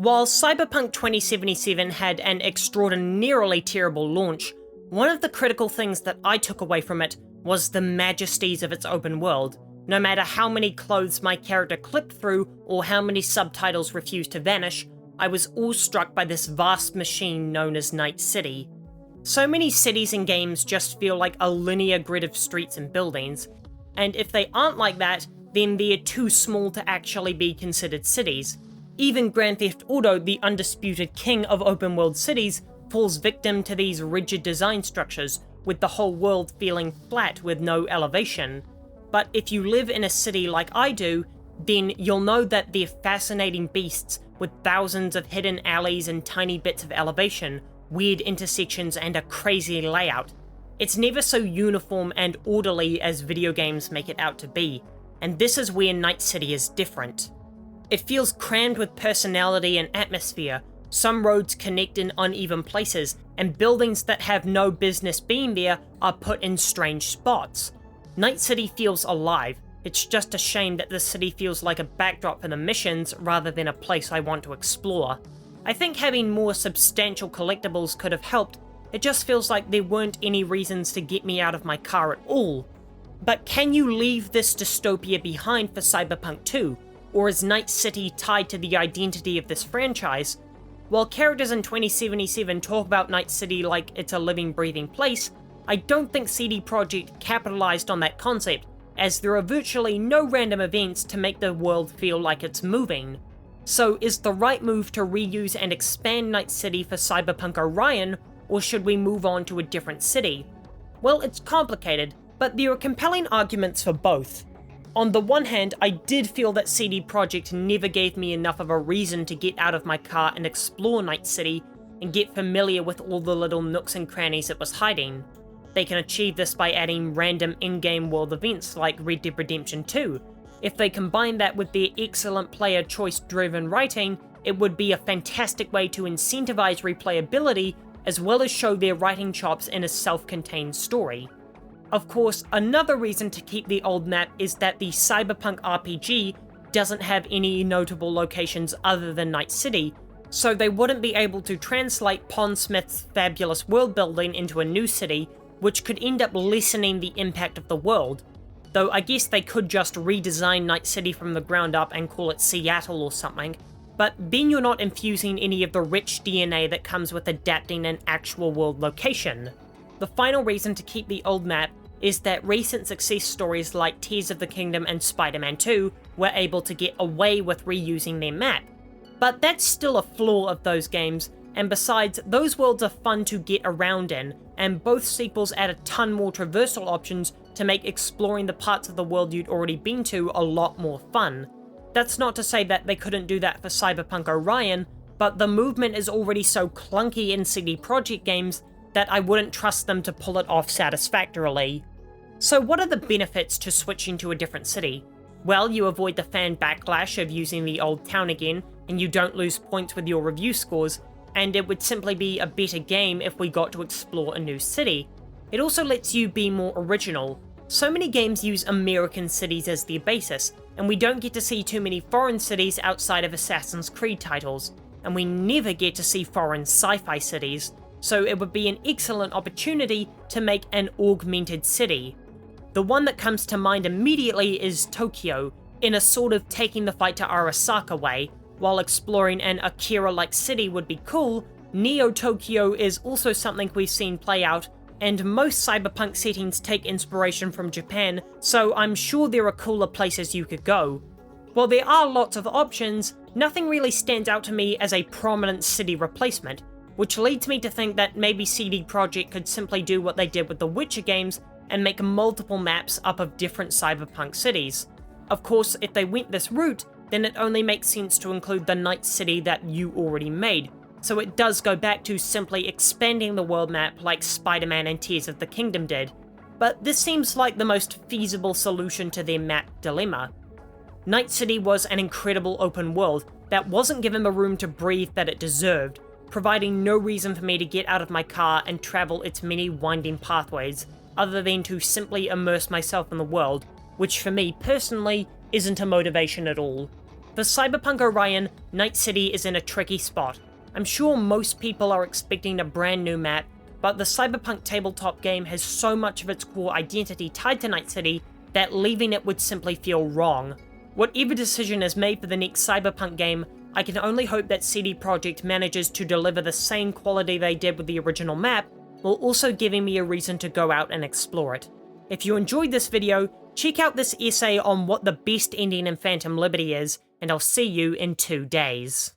While Cyberpunk 2077 had an extraordinarily terrible launch, one of the critical things that I took away from it was the majesties of its open world. No matter how many clothes my character clipped through or how many subtitles refused to vanish, I was awestruck by this vast machine known as Night City. So many cities and games just feel like a linear grid of streets and buildings, and if they aren't like that, then they're too small to actually be considered cities. Even Grand Theft Auto, the undisputed king of open world cities, falls victim to these rigid design structures, with the whole world feeling flat with no elevation. But if you live in a city like I do, then you'll know that they're fascinating beasts with thousands of hidden alleys and tiny bits of elevation, weird intersections, and a crazy layout. It's never so uniform and orderly as video games make it out to be, and this is where Night City is different. It feels crammed with personality and atmosphere. Some roads connect in uneven places, and buildings that have no business being there are put in strange spots. Night City feels alive. It's just a shame that the city feels like a backdrop for the missions rather than a place I want to explore. I think having more substantial collectibles could have helped. It just feels like there weren't any reasons to get me out of my car at all. But can you leave this dystopia behind for Cyberpunk 2? Or is Night City tied to the identity of this franchise? While characters in 2077 talk about Night City like it's a living, breathing place, I don't think CD Projekt capitalized on that concept, as there are virtually no random events to make the world feel like it's moving. So is the right move to reuse and expand Night City for Cyberpunk Orion, or should we move on to a different city? Well, it's complicated, but there are compelling arguments for both. On the one hand, I did feel that CD Projekt never gave me enough of a reason to get out of my car and explore Night City and get familiar with all the little nooks and crannies it was hiding. They can achieve this by adding random in-game world events like Red Dead Redemption 2. If they combine that with their excellent player choice-driven writing, it would be a fantastic way to incentivize replayability as well as show their writing chops in a self-contained story. Of course, another reason to keep the old map is that the Cyberpunk RPG doesn't have any notable locations other than Night City, so they wouldn't be able to translate Pondsmith's fabulous world building into a new city, which could end up lessening the impact of the world. Though I guess they could just redesign Night City from the ground up and call it Seattle or something, but then you're not infusing any of the rich DNA that comes with adapting an actual world location. The final reason to keep the old map is that recent success stories like Tears of the Kingdom and Spider-Man 2 were able to get away with reusing their map. But that's still a flaw of those games, and besides, those worlds are fun to get around in, and both sequels add a ton more traversal options to make exploring the parts of the world you'd already been to a lot more fun. That's not to say that they couldn't do that for Cyberpunk Orion, but the movement is already so clunky in CD Projekt games that I wouldn't trust them to pull it off satisfactorily. So what are the benefits to switching to a different city? Well, you avoid the fan backlash of using the old town again, and you don't lose points with your review scores, and it would simply be a better game if we got to explore a new city. It also lets you be more original. So many games use American cities as their basis, and we don't get to see too many foreign cities outside of Assassin's Creed titles, and we never get to see foreign sci-fi cities, so it would be an excellent opportunity to make an augmented city. The one that comes to mind immediately is Tokyo, in a sort of taking the fight to Arasaka way. While exploring an Akira-like city would be cool, Neo-Tokyo is also something we've seen play out, and most cyberpunk settings take inspiration from Japan, so I'm sure there are cooler places you could go. While there are lots of options, nothing really stands out to me as a prominent city replacement, which leads me to think that maybe CD Projekt could simply do what they did with the Witcher games and make multiple maps up of different cyberpunk cities. Of course, if they went this route, then it only makes sense to include the Night City that you already made, so it does go back to simply expanding the world map like Spider-Man and Tears of the Kingdom did, but this seems like the most feasible solution to their map dilemma. Night City was an incredible open world that wasn't given the room to breathe that it deserved, providing no reason for me to get out of my car and travel its many winding pathways, other than to simply immerse myself in the world, which for me personally isn't a motivation at all. For Cyberpunk Orion, Night City is in a tricky spot. I'm sure most people are expecting a brand new map, but the Cyberpunk tabletop game has so much of its core identity tied to Night City that leaving it would simply feel wrong. Whatever decision is made for the next Cyberpunk game, I can only hope that CD Projekt manages to deliver the same quality they did with the original map, while also giving me a reason to go out and explore it. If you enjoyed this video, check out this essay on what the best ending in Phantom Liberty is, and I'll see you in 2 days.